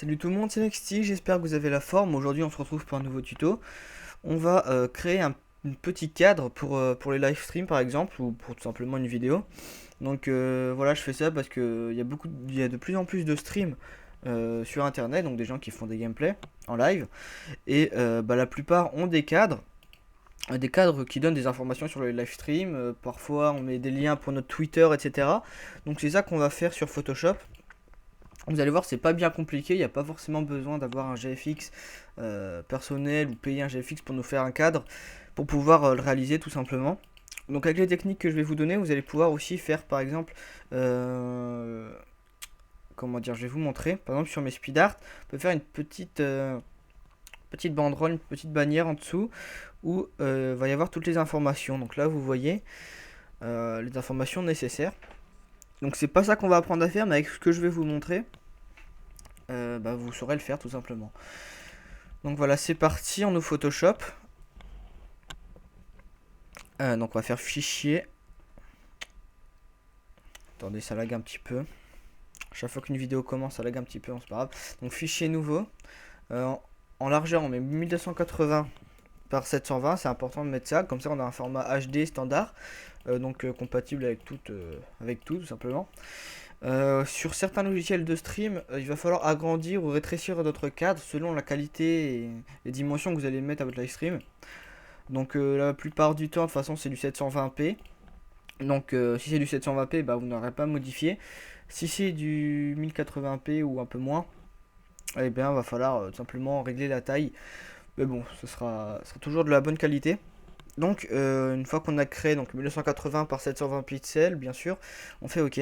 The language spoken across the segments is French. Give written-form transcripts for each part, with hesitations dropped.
Salut tout le monde, c'est Nexty, j'espère que vous avez la forme. Aujourd'hui on se retrouve pour un nouveau tuto. On va créer un petit cadre pour les live streams par exemple, ou pour tout simplement une vidéo. Donc voilà, je fais ça parce que il y a de plus en plus de streams sur internet, donc des gens qui font des gameplays en live. Et la plupart ont des cadres qui donnent des informations sur les live streams. Parfois on met des liens pour notre Twitter, etc. Donc c'est ça qu'on va faire sur Photoshop. Vous allez voir, c'est pas bien compliqué, il n'y a pas forcément besoin d'avoir un GFX personnel ou payer un GFX pour nous faire un cadre pour pouvoir le réaliser tout simplement. Donc avec les techniques que je vais vous donner, vous allez pouvoir aussi faire par exemple, comment dire, je vais vous montrer, par exemple sur mes speed art, on peut faire une petite banderole, une petite bannière en dessous où va y avoir toutes les informations. Donc là vous voyez les informations nécessaires. Donc c'est pas ça qu'on va apprendre à faire, mais avec ce que je vais vous montrer, vous saurez le faire tout simplement. Donc voilà, c'est parti, on ouvre Photoshop. Donc on va faire fichier. Attendez, ça lag un petit peu. Chaque fois qu'une vidéo commence, ça lag un petit peu, c'est pas grave. Donc fichier nouveau. En largeur, on met 1280 par 720, c'est important de mettre ça. Comme ça, on a un format HD standard, compatible avec tout simplement. Sur certains logiciels de stream, il va falloir agrandir ou rétrécir notre cadre selon la qualité et les dimensions que vous allez mettre à votre live stream. Donc la plupart du temps, de toute façon, c'est du 720p. Donc si c'est du 720p, vous n'aurez pas modifié. Si c'est du 1080p ou un peu moins, eh bien, va falloir tout simplement régler la taille. Mais bon, ce sera toujours de la bonne qualité. Donc une fois qu'on a créé donc 1980 par 720 pixels, bien sûr, on fait OK.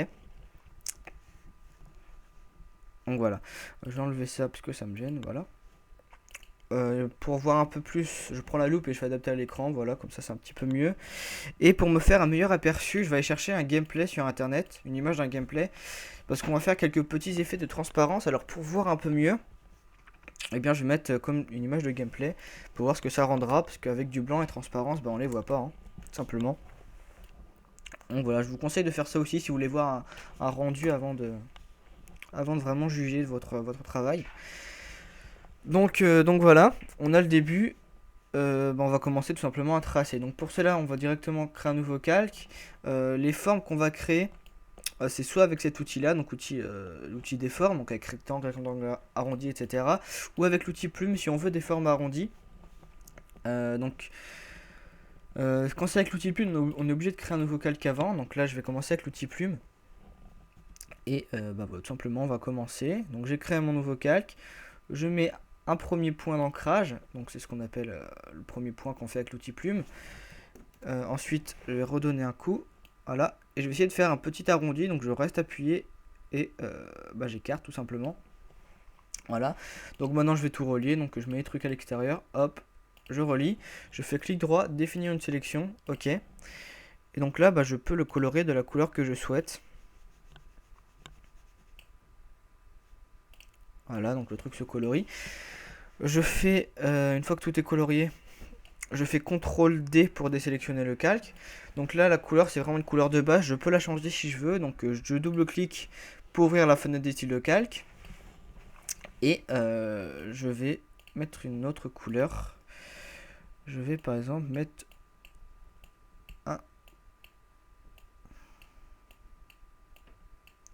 Donc voilà, je vais enlever ça parce que ça me gêne, voilà. Pour voir un peu plus, je prends la loupe et je fais adapter à l'écran, voilà, comme ça c'est un petit peu mieux. Et pour me faire un meilleur aperçu, je vais aller chercher un gameplay sur internet, une image d'un gameplay, parce qu'on va faire quelques petits effets de transparence. Alors pour voir un peu mieux, eh bien je vais mettre comme une image de gameplay pour voir ce que ça rendra, parce qu'avec du blanc et transparence, on les voit pas, hein, tout simplement. Donc voilà, je vous conseille de faire ça aussi si vous voulez voir un rendu avant de vraiment juger de votre travail. Donc voilà, on a le début. On va commencer tout simplement à tracer. Donc pour cela, on va directement créer un nouveau calque. Les formes qu'on va créer, c'est soit avec cet outil-là, donc l'outil des formes, donc avec rectangle, arrondi, etc. Ou avec l'outil plume si on veut des formes arrondies. Quand c'est avec l'outil plume, on est obligé de créer un nouveau calque avant. Donc là, je vais commencer avec l'outil plume. Et tout simplement, on va commencer. Donc j'ai créé mon nouveau calque. Je mets un premier point d'ancrage, donc c'est ce qu'on appelle le premier point qu'on fait avec l'outil plume. Ensuite, je vais redonner un coup, voilà, et je vais essayer de faire un petit arrondi, donc je reste appuyé et j'écarte tout simplement. Voilà, donc maintenant je vais tout relier, donc je mets les trucs à l'extérieur, hop, je relie, je fais clic droit, définir une sélection, ok. Et donc là, je peux le colorer de la couleur que je souhaite. Voilà, donc le truc se colorie. Je fais, une fois que tout est colorié, je fais CTRL D pour désélectionner le calque. Donc là, la couleur, c'est vraiment une couleur de base. Je peux la changer si je veux. Donc je double-clique pour ouvrir la fenêtre des styles de calque. Et je vais mettre une autre couleur. Je vais par exemple mettre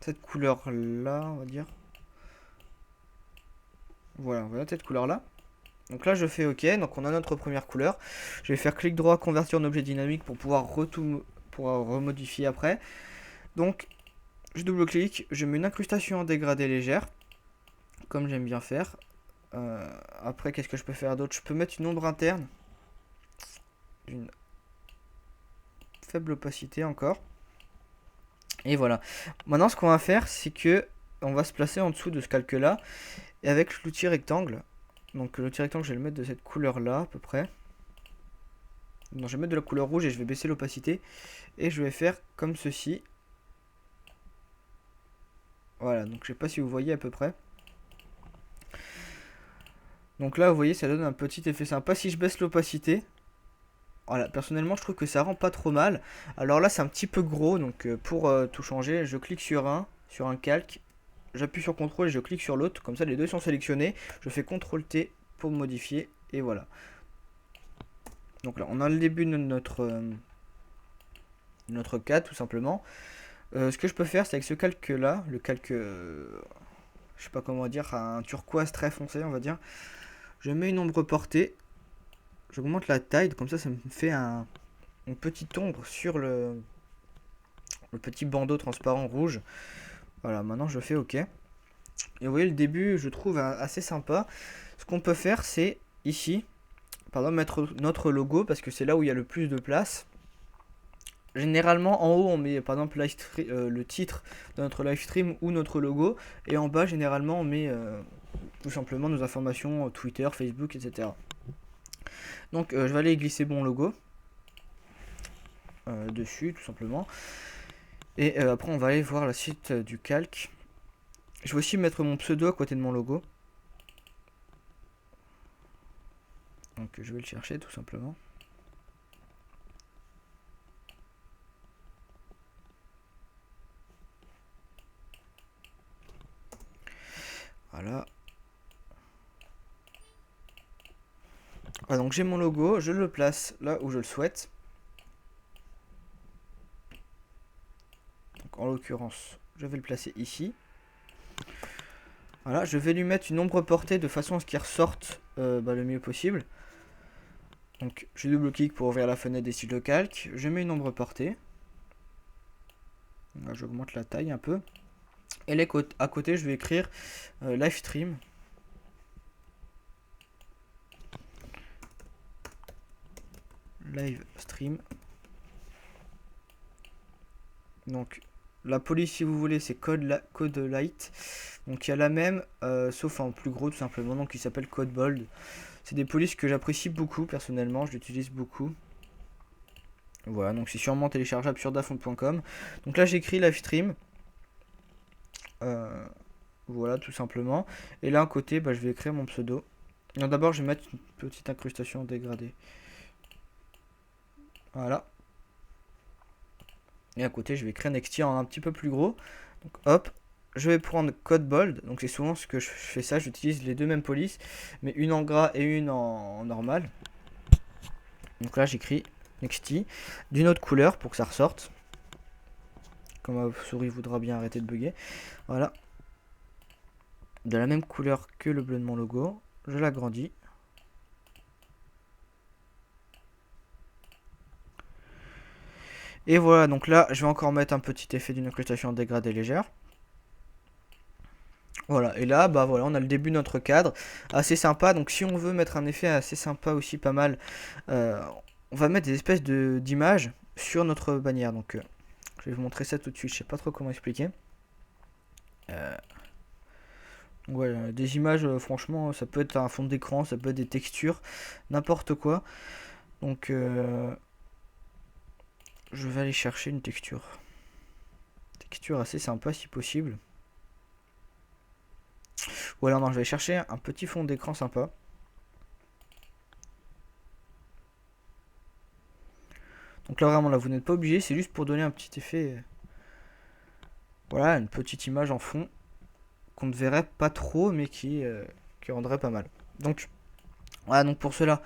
cette couleur-là, on va dire. Voilà, cette couleur-là. Donc là je fais OK, donc on a notre première couleur. Je vais faire clic droit, convertir en objet dynamique pour pouvoir remodifier après. Donc je double-clique, je mets une incrustation en dégradé légère, comme j'aime bien faire. Après qu'est-ce que je peux faire d'autre? Je peux mettre une ombre interne, une faible opacité encore. Et voilà. Maintenant ce qu'on va faire c'est que on va se placer en dessous de ce calque là. Et avec l'outil rectangle, donc l'outil rectangle je vais le mettre de cette couleur là à peu près. Donc je vais mettre de la couleur rouge et je vais baisser l'opacité. Et je vais faire comme ceci. Voilà, donc je sais pas si vous voyez à peu près. Donc là vous voyez ça donne un petit effet sympa. Si je baisse l'opacité, voilà, personnellement je trouve que ça rend pas trop mal. Alors là c'est un petit peu gros, donc pour tout changer, je clique sur un calque. j'appuie sur CTRL et je clique sur l'autre, comme ça les deux sont sélectionnés, je fais CTRL T pour modifier, et voilà. Donc là, on a le début de notre cadre, tout simplement. Ce que je peux faire, c'est avec ce calque là, le calque, je sais pas comment dire, un turquoise très foncé, on va dire. Je mets une ombre portée, j'augmente la taille, comme ça me fait une petite ombre sur le petit bandeau transparent rouge. Voilà, maintenant je fais OK. Et vous voyez, le début, je trouve assez sympa. Ce qu'on peut faire, c'est ici, par exemple, mettre notre logo, parce que c'est là où il y a le plus de place. Généralement, en haut, on met par exemple le titre de notre live stream ou notre logo. Et en bas, généralement, on met tout simplement nos informations Twitter, Facebook, etc. Donc, je vais aller glisser mon logo dessus, tout simplement. Et après, on va aller voir la suite du calque. Je vais aussi mettre mon pseudo à côté de mon logo. Donc, je vais le chercher, tout simplement. Voilà. Ah, donc j'ai mon logo, je le place là où je le souhaite. Donc en l'occurrence, je vais le placer ici. Voilà, je vais lui mettre une ombre portée de façon à ce qu'il ressorte le mieux possible. Donc je double-clique pour ouvrir la fenêtre des styles de calque. Je mets une ombre portée. Là, j'augmente la taille un peu. Et là, à côté, je vais écrire live stream. Live stream. Donc la police, si vous voulez, c'est code light. Donc il y a la même, sauf en plus gros tout simplement, donc il s'appelle code bold. C'est des polices que j'apprécie beaucoup personnellement, je l'utilise beaucoup. Voilà, donc c'est sûrement téléchargeable sur dafont.com. Donc là j'écris live stream. Voilà, tout simplement. Et là à côté, je vais écrire mon pseudo. Donc d'abord je vais mettre une petite incrustation dégradée. Voilà. Et à côté, je vais écrire Nexty en un petit peu plus gros. Donc hop, je vais prendre code bold. Donc c'est souvent ce que je fais ça, j'utilise les deux mêmes polices, mais une en gras et une en normal. Donc là, j'écris Nexty d'une autre couleur pour que ça ressorte. Comme ma souris voudra bien arrêter de bugger. Voilà. De la même couleur que le bleu de mon logo. Je l'agrandis. Et voilà, donc là, je vais encore mettre un petit effet d'une incrustation dégradée légère. Voilà, et là, voilà, on a le début de notre cadre, assez sympa. Donc si on veut mettre un effet assez sympa aussi, pas mal, on va mettre des espèces d'images sur notre bannière. Donc je vais vous montrer ça tout de suite, je sais pas trop comment expliquer. Voilà, des images, franchement, ça peut être un fond d'écran, ça peut être des textures, n'importe quoi. Donc je vais aller chercher une texture. Texture assez sympa si possible. Ou alors non, je vais chercher un petit fond d'écran sympa. Donc là vraiment, là vous n'êtes pas obligé, c'est juste pour donner un petit effet. Voilà, une petite image en fond qu'on ne verrait pas trop, mais qui rendrait pas mal. Donc voilà, donc pour cela,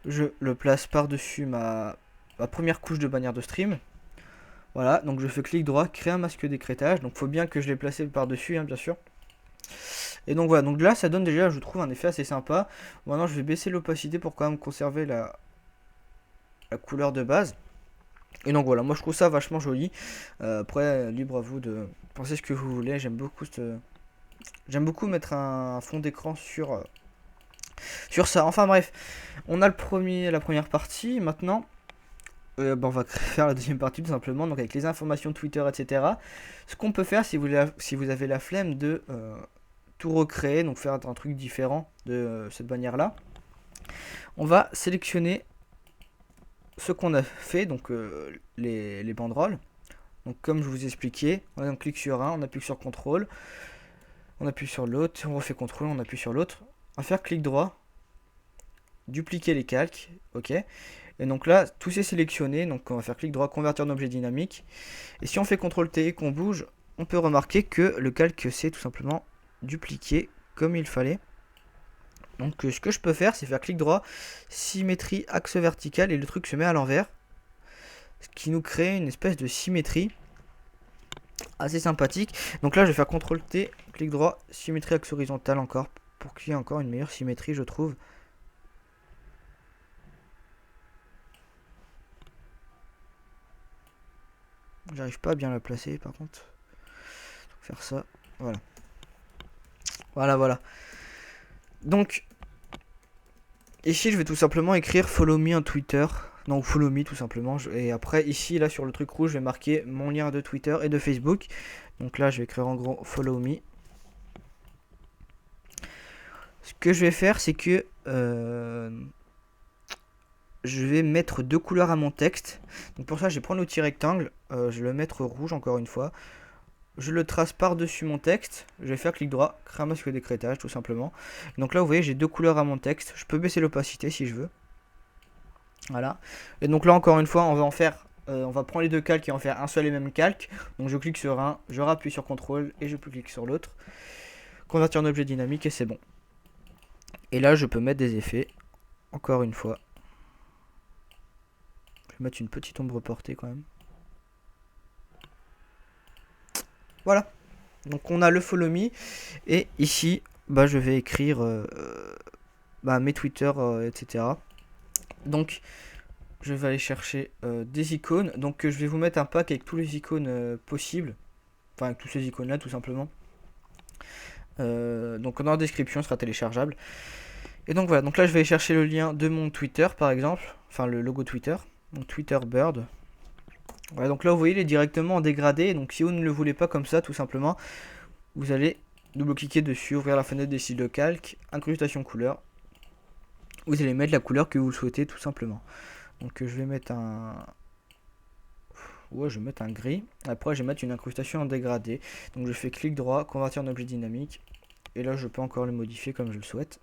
je le place par-dessus ma première couche de bannière de stream. Voilà, donc je fais clic droit, créer un masque d'écrêtage. Donc faut bien que je l'ai placé par-dessus, hein, bien sûr. Et donc voilà, donc là ça donne déjà, je trouve, un effet assez sympa. Maintenant je vais baisser l'opacité pour quand même conserver la couleur de base. Et donc voilà, moi je trouve ça vachement joli. Après, libre à vous de penser ce que vous voulez. J'aime beaucoup mettre un fond d'écran sur ça. Enfin bref, on a la première partie. Maintenant, on va faire la deuxième partie tout simplement. Donc avec les informations Twitter, etc. Ce qu'on peut faire, si vous avez la flemme de tout recréer, donc faire un truc différent de cette bannière-là, on va sélectionner ce qu'on a fait, donc les banderoles. Donc comme je vous expliquais, on clique sur un, on appuie sur CTRL, on appuie sur l'autre, on refait CTRL, on appuie sur l'autre. On va faire clic droit, dupliquer les calques, ok. Et donc là, tout c'est sélectionné, donc on va faire clic droit, convertir en objet dynamique. Et si on fait CTRL T et qu'on bouge, on peut remarquer que le calque s'est tout simplement dupliqué comme il fallait. Donc ce que je peux faire, c'est faire clic droit, symétrie, axe vertical, et le truc se met à l'envers. Ce qui nous crée une espèce de symétrie assez sympathique. Donc là, je vais faire CTRL T, clic droit, symétrie, axe horizontal encore, pour qu'il y ait encore une meilleure symétrie, je trouve. J'arrive pas à bien la placer, par contre. Faire ça, voilà. Voilà. Donc, ici, je vais tout simplement écrire follow me en Twitter. Non, follow me tout simplement. Et après, ici, là, sur le truc rouge, je vais marquer mon lien de Twitter et de Facebook. Donc là, je vais écrire en gros follow me. Ce que je vais faire, c'est que je vais mettre 2 couleurs à mon texte. Donc pour ça, je vais prendre l'outil rectangle. Je vais le mettre rouge encore une fois. Je le trace par-dessus mon texte. Je vais faire clic droit, créer un masque d'écrêtage tout simplement. Donc là, vous voyez, j'ai 2 couleurs à mon texte. Je peux baisser l'opacité si je veux. Voilà. Et donc là, encore une fois, on va en faire. On va prendre les 2 calques et en faire un seul et même calque. Donc je clique sur un, je rappuie sur CTRL et je clique sur l'autre. Convertir en objet dynamique et c'est bon. Et là, je peux mettre des effets. Encore une fois. Je vais mettre une petite ombre portée quand même. Voilà. Donc on a le follow me. Et ici, bah, je vais écrire mes Twitter, etc. Donc je vais aller chercher des icônes. Donc je vais vous mettre un pack avec tous les icônes possibles. Enfin avec tous ces icônes là tout simplement. Donc dans la description, ce sera téléchargeable. Et donc voilà, donc là je vais aller chercher le lien de mon Twitter par exemple. Enfin le logo Twitter. Donc Twitter Bird. Voilà, donc là vous voyez il est directement en dégradé. Donc si vous ne le voulez pas comme ça tout simplement, vous allez double-cliquer dessus, ouvrir la fenêtre des styles de calque, incrustation couleur. Vous allez mettre la couleur que vous souhaitez tout simplement. Donc je vais mettre un... Ouais, je vais mettre un gris. Après je vais mettre une incrustation en dégradé. Donc je fais clic droit, convertir en objet dynamique. Et là je peux encore le modifier comme je le souhaite.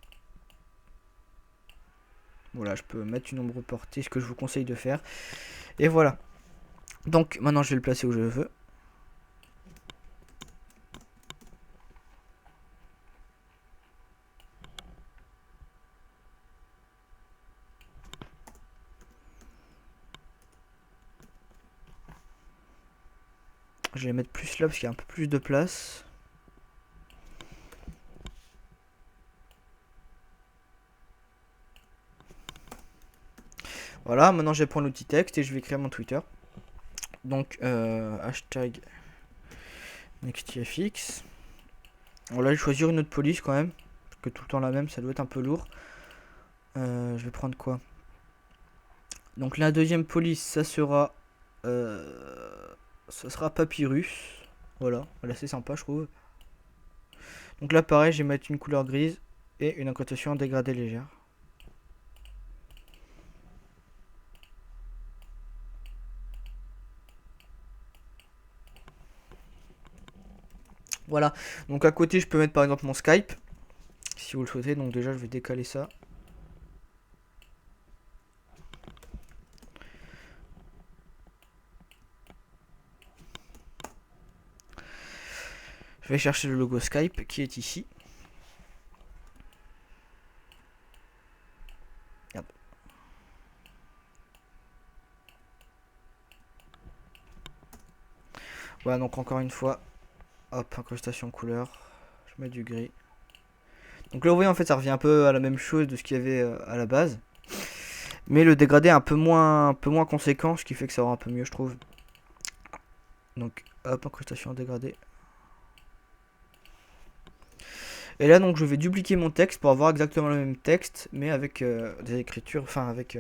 Voilà, je peux mettre une ombre portée, ce que je vous conseille de faire. Et voilà. Donc maintenant je vais le placer où je veux. Je vais mettre plus là parce qu'il y a un peu plus de place. Voilà, maintenant je vais prendre l'outil texte et je vais écrire mon Twitter. Donc hashtag NextFX. Alors là je vais choisir une autre police quand même. Parce que tout le temps la même, ça doit être un peu lourd. Je vais prendre quoi? Donc la deuxième police, ça sera Papyrus. Voilà, elle est assez sympa je trouve. Donc là pareil, je vais mettre une couleur grise et une incrustation en dégradé légère. Voilà, donc à côté je peux mettre par exemple mon Skype, si vous le souhaitez. Donc déjà je vais décaler ça. Je vais chercher le logo Skype qui est ici. Merde. Voilà, donc encore une fois, hop, incrustation couleur, je mets du gris. Donc là vous voyez en fait ça revient un peu à la même chose de ce qu'il y avait à la base. Mais le dégradé est un peu moins conséquent, ce qui fait que ça rend un peu mieux je trouve. Donc hop, incrustation dégradée. Et là donc je vais dupliquer mon texte pour avoir exactement le même texte, mais avec des écritures, enfin avec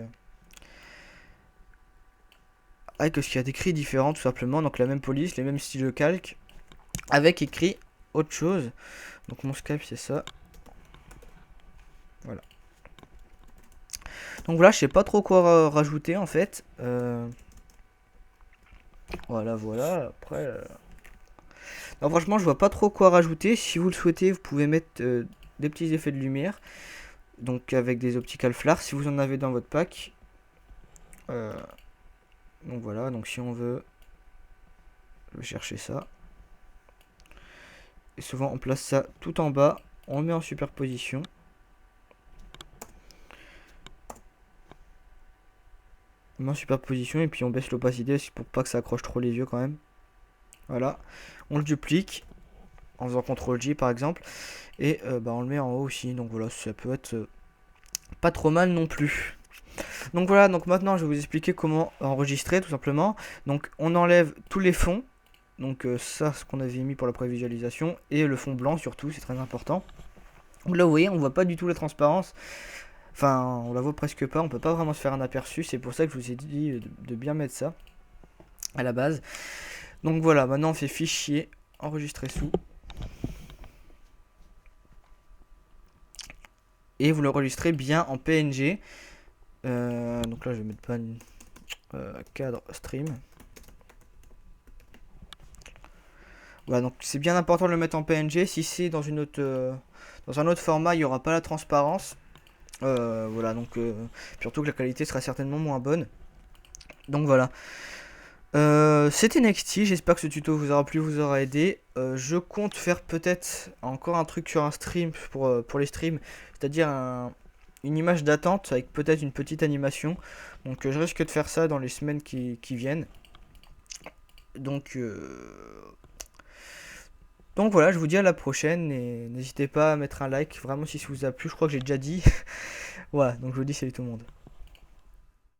ce qu'il y a d'écrit différent tout simplement. Donc la même police, les mêmes styles de calque, avec écrit autre chose. Donc mon Skype c'est ça. Voilà. Donc voilà, je sais pas trop quoi rajouter en fait. Voilà. Après, non, franchement, je vois pas trop quoi rajouter. Si vous le souhaitez, vous pouvez mettre des petits effets de lumière. Donc avec des optical flares, si vous en avez dans votre pack. Donc voilà, donc si on veut, je vais chercher ça. Et souvent on place ça tout en bas, on le met en superposition. On met en superposition et puis on baisse l'opacité pour pas que ça accroche trop les yeux quand même. Voilà, on le duplique en faisant CTRL J par exemple. Et on le met en haut aussi, donc voilà, ça peut être pas trop mal non plus. Donc voilà, donc maintenant je vais vous expliquer comment enregistrer tout simplement. Donc on enlève tous les fonds. Donc ça, ce qu'on avait mis pour la prévisualisation. Et le fond blanc surtout, c'est très important. Donc là vous voyez, on voit pas du tout la transparence. Enfin, on la voit presque pas, on peut pas vraiment se faire un aperçu. C'est pour ça que je vous ai dit de bien mettre ça à la base. Donc voilà, maintenant on fait fichier, enregistrer sous. Et vous l'enregistrez bien en PNG. Donc là je vais mettre pas cadre stream. Voilà, donc c'est bien important de le mettre en PNG. Si c'est dans une autre, dans un autre format, il n'y aura pas la transparence. Voilà, donc surtout que la qualité sera certainement moins bonne. Donc voilà. C'était Nexty, j'espère que ce tuto vous aura plu, vous aura aidé. Je compte faire peut-être encore un truc sur un stream pour les streams, c'est-à-dire une image d'attente avec peut-être une petite animation. Donc je risque de faire ça dans les semaines qui viennent. Donc voilà, je vous dis à la prochaine et n'hésitez pas à mettre un like, vraiment si ça vous a plu, je crois que j'ai déjà dit. Voilà, donc je vous dis salut tout le monde.